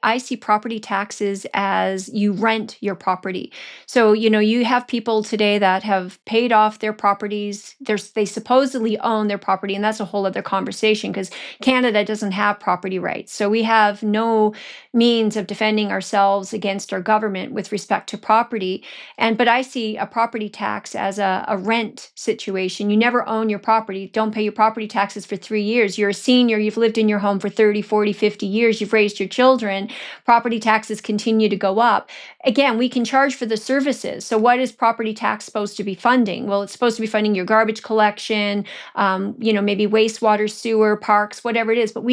I see property taxes as you rent your property. So, you have people today that have paid off their properties. They supposedly own their property, and that's a whole other conversation because Canada doesn't have property rights. So we have no means of defending ourselves against our government with respect to property. But I see a property tax as a rent situation. You never own your property. Don't pay your property taxes for 3 years. You're a senior. You've lived in your home for 30, 40, 50 years. You've raised your children. Property taxes continue to go up. Again, we can charge for the services. So what is property tax supposed to be funding? Well, it's supposed to be funding your garbage collection, maybe wastewater, sewer, parks, whatever it is. But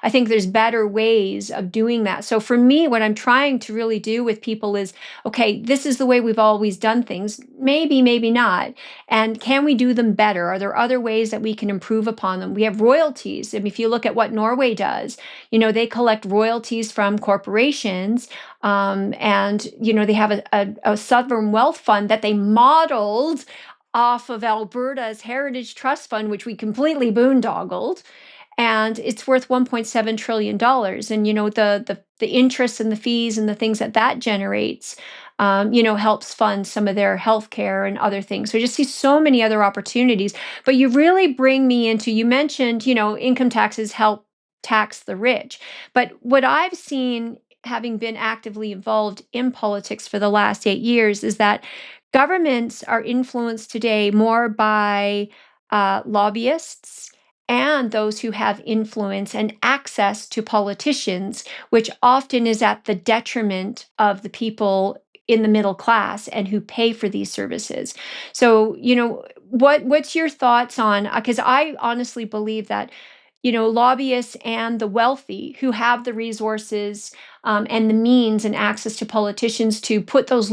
I think there's better ways of doing that. So for me, what I'm trying to really do with people is, okay, this is the way we've always done things. Maybe, maybe not. And can we do them better? Are there other ways that we can improve upon them? We have royalties. I mean, if you look at what Norway does, they collect royalties from corporations, and they have a sovereign wealth fund that they modeled off of Alberta's Heritage Trust Fund, which we completely boondoggled, and it's worth $1.7 trillion. And the interest and the fees and the things that generates, helps fund some of their healthcare and other things. So I just see so many other opportunities. But you really bring me into, you mentioned, income taxes help tax the rich. But what I've seen, having been actively involved in politics for the last 8 years, is that governments are influenced today more by lobbyists and those who have influence and access to politicians, which often is at the detriment of the people in the middle class and who pay for these services. So, what's your thoughts on, because I honestly believe that lobbyists and the wealthy who have the resources, and the means and access to politicians to put those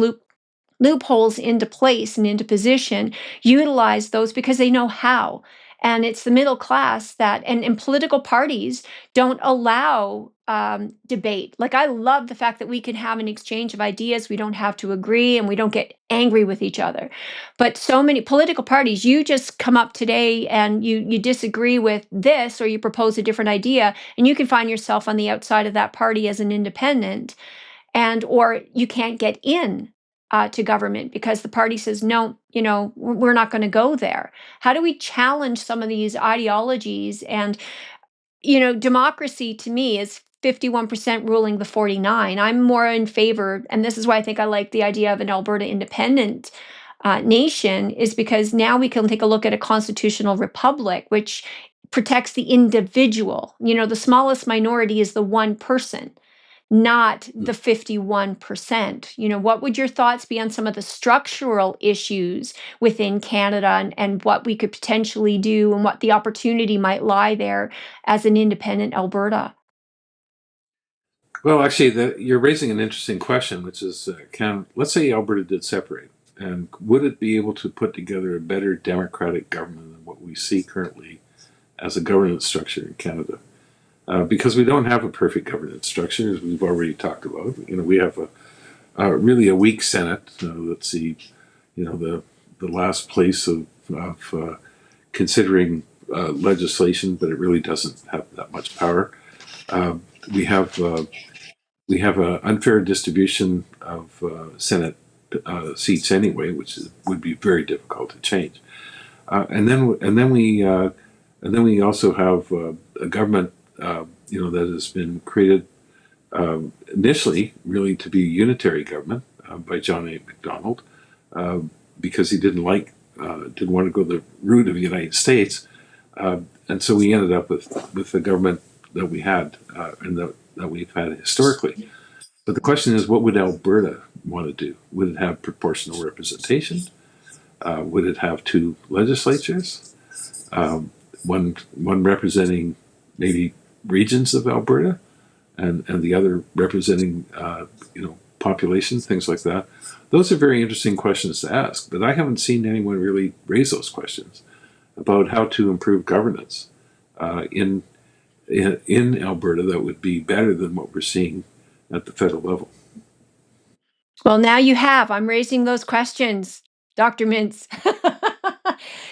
loopholes into place and into position, utilize those because they know how. And it's the middle class and political parties don't allow debate. Like, I love the fact that we can have an exchange of ideas. We don't have to agree and we don't get angry with each other. But so many political parties, you just come up today and you disagree with this, or you propose a different idea, and you can find yourself on the outside of that party as an independent, or you can't get in to government because the party says, no, we're not going to go there. How do we challenge some of these ideologies? And democracy to me is 51% ruling the 49. I'm more in favor, and this is why I think I like the idea of an Alberta independent nation, is because now we can take a look at a constitutional republic which protects the individual. The smallest minority is the one person, not the 51%. What would your thoughts be on some of the structural issues within Canada, and what we could potentially do and what the opportunity might lie there as an independent Alberta? Well, actually, you're raising an interesting question, which is, let's say Alberta did separate, and would it be able to put together a better democratic government than what we see currently as a governance structure in Canada? Because we don't have a perfect governance structure, as we've already talked about. We have really a weak Senate. That's the last place of considering legislation, but it really doesn't have that much power. Uh, we have we have an unfair distribution of Senate seats anyway, would be very difficult to change. And then we also have a government that has been created initially really to be a unitary government by John A. Macdonald, uh, because he didn't want to go the route of the United States, and so we ended up with the government that we had, and that we've had historically. But the question is, what would Alberta want to do? Would it have proportional representation? Would it have two legislatures? One representing maybe regions of Alberta, and the other representing population, things like that. Those are very interesting questions to ask, but I haven't seen anyone really raise those questions about how to improve governance in Alberta that would be better than what we're seeing at the federal level. Well, now you have. I'm raising those questions, Dr. Mintz.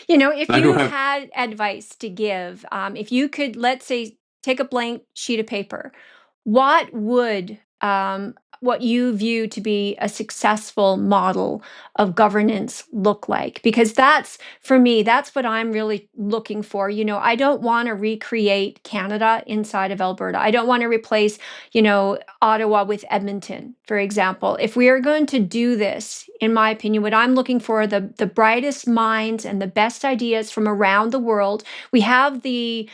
If I don't you have. had advice to give, if you could, let's say, take a blank sheet of paper, what would what you view to be a successful model of governance look like? Because that's, for me, that's what I'm really looking for. I don't want to recreate Canada inside of Alberta. I don't want to replace, Ottawa with Edmonton, for example. If we are going to do this, in my opinion, what I'm looking for are the brightest minds and the best ideas from around the world. We have the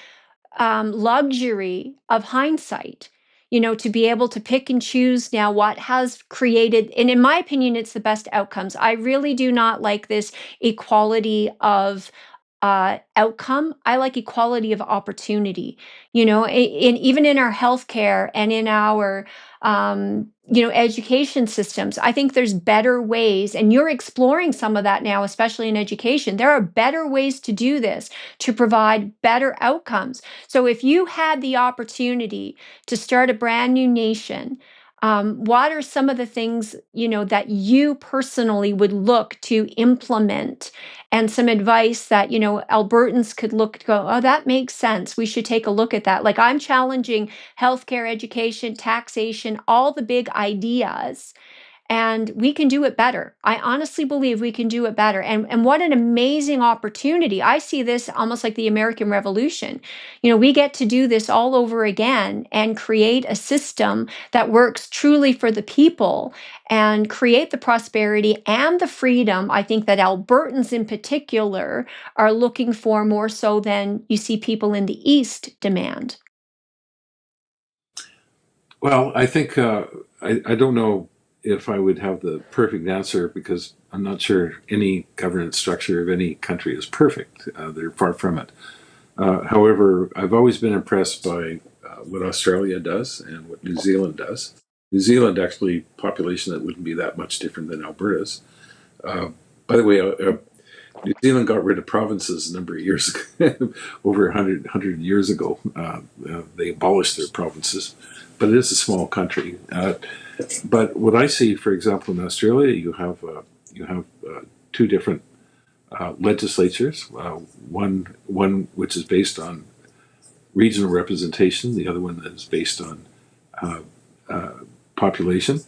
luxury of hindsight, to be able to pick and choose now what has created, and in my opinion, it's the best outcomes. I really do not like this equality of outcome. I like equality of opportunity, even in our healthcare and in our, education systems. I think there's better ways, and you're exploring some of that now, especially in education. There are better ways to do this to provide better outcomes. So if you had the opportunity to start a brand new nation, what are some of the things, that you personally would look to implement, and some advice that, Albertans could look to go, oh, that makes sense. We should take a look at that. Like, I'm challenging healthcare, education, taxation, all the big ideas, and we can do it better. I honestly believe we can do it better. And what an amazing opportunity. I see this almost like the American Revolution. We get to do this all over again and create a system that works truly for the people and create the prosperity and the freedom, I think, that Albertans in particular are looking for, more so than you see people in the East demand. Well, I think I don't know if I would have the perfect answer because I'm not sure any governance structure of any country is perfect. They're far from it. However, I've always been impressed by what Australia does and what New Zealand does. New Zealand actually population that wouldn't be that much different than Alberta's. Uh, by the way, New Zealand got rid of provinces a number of years ago, over 100 years ago. They abolished their provinces, but it is a small country. But what I see, for example, in Australia, you have two different legislatures. One which is based on regional representation, the other one that is based on uh, uh, population.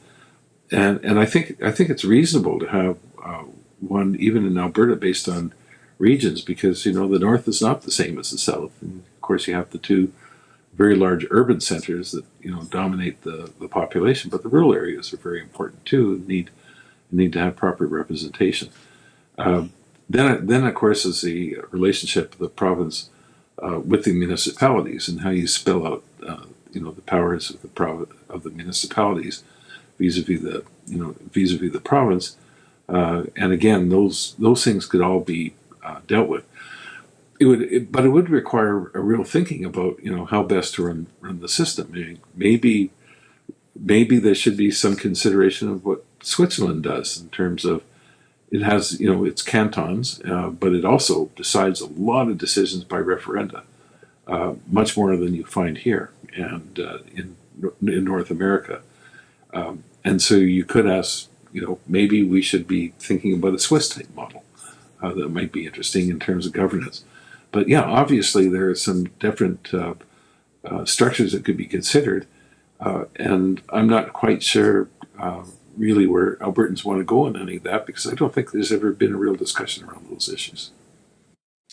And I think it's reasonable to have one even in Alberta based on regions because the north is not the same as the south. And of course, you have the two very large urban centers that dominate the population, but the rural areas are very important too. And need to have proper representation. Then of course is the relationship of the province with the municipalities and how you spell out the powers of the municipalities vis-a-vis the province. And again, those things could all be dealt with. But it would require a real thinking about how best to run the system. I mean, maybe there should be some consideration of what Switzerland does in terms of it has its cantons, but it also decides a lot of decisions by referenda, much more than you find here and in North America. And so you could ask, maybe we should be thinking about a Swiss type model that might be interesting in terms of governance. But yeah, obviously there are some different structures that could be considered, and I'm not quite sure really where Albertans want to go on any of that because I don't think there's ever been a real discussion around those issues.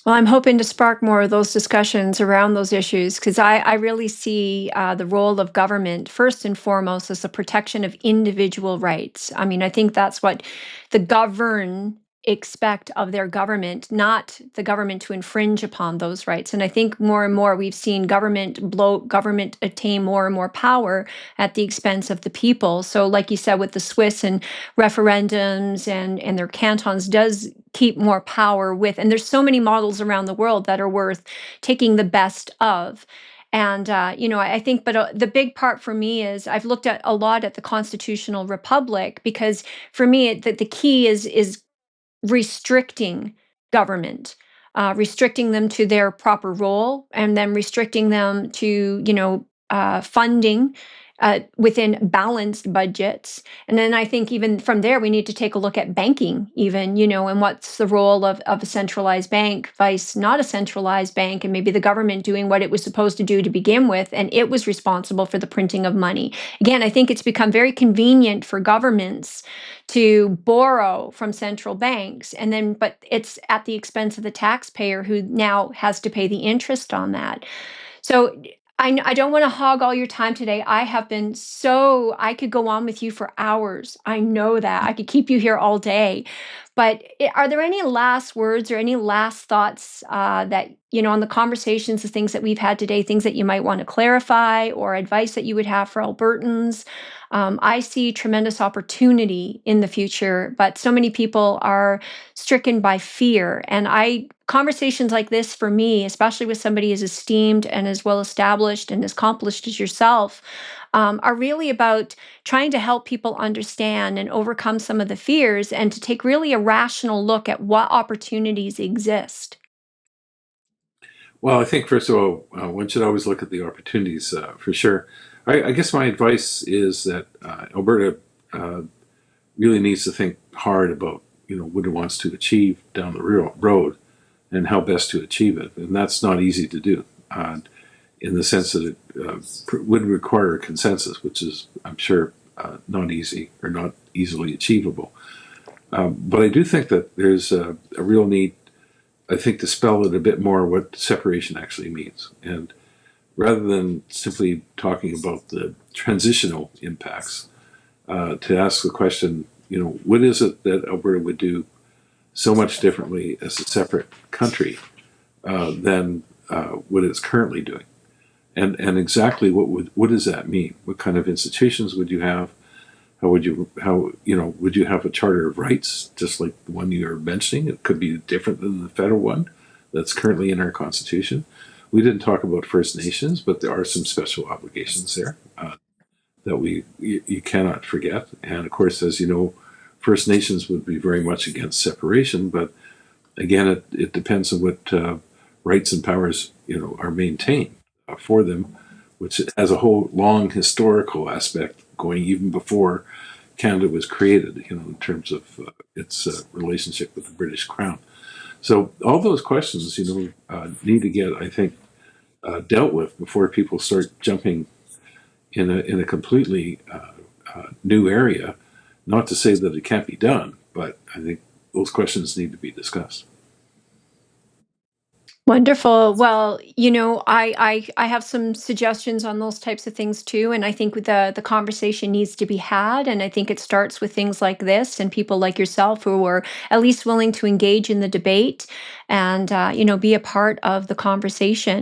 Well, I'm hoping to spark more of those discussions around those issues because I really see the role of government first and foremost as the protection of individual rights. I mean, I think that's what the govern expect of their government, not the government to infringe upon those rights. And I think more and more we've seen government attain more and more power at the expense of the people. So, like you said, with the Swiss and referendums and their cantons does keep more power with, and there's so many models around the world that are worth taking the best of. And I think, but the big part for me is I've looked at a lot at the constitutional republic because for me the key is restricting government, restricting them to their proper role, and then restricting them to funding, within balanced budgets. And then I think even from there, we need to take a look at banking, even, and what's the role of a centralized bank vice not a centralized bank, and maybe the government doing what it was supposed to do to begin with, and it was responsible for the printing of money. Again, I think it's become very convenient for governments to borrow from central banks, but it's at the expense of the taxpayer who now has to pay the interest on that. So I don't want to hog all your time today. I could go on with you for hours. I know that. I could keep you here all day. But are there any last words or any last thoughts that, on the conversations, the things that we've had today, things that you might want to clarify or advice that you would have for Albertans? I see tremendous opportunity in the future, but so many people are stricken by fear. And conversations like this for me, especially with somebody as esteemed and as well established and as accomplished as yourself, are really about trying to help people understand and overcome some of the fears and to take really a rational look at what opportunities exist. Well, I think first of all, one should always look at the opportunities for sure. I guess my advice is that Alberta really needs to think hard about what it wants to achieve down the road and how best to achieve it, and that's not easy to do. In the sense that it would require a consensus, which is, I'm sure, not easy or not easily achievable. But I do think that there's a real need, I think, to spell it a bit more what separation actually means. And rather than simply talking about the transitional impacts, to ask the question, what is it that Alberta would do so much differently as a separate country than what it's currently doing? And exactly what does that mean? What kind of institutions would you have? Would you have a charter of rights, just like the one you're mentioning? It could be different than the federal one that's currently in our Constitution. We didn't talk about First Nations, but there are some special obligations there that you cannot forget. And of course, as you know, First Nations would be very much against separation, but again, it depends on what rights and powers are maintained for them, which has a whole long historical aspect going even before Canada was created, in terms of its relationship with the British Crown. So all those questions, need to get, I think, dealt with before people start jumping in a completely new area. Not to say that it can't be done, but I think those questions need to be discussed. Wonderful. Well, I have some suggestions on those types of things too, and I think the conversation needs to be had, and I think it starts with things like this and people like yourself who are at least willing to engage in the debate and be a part of the conversation.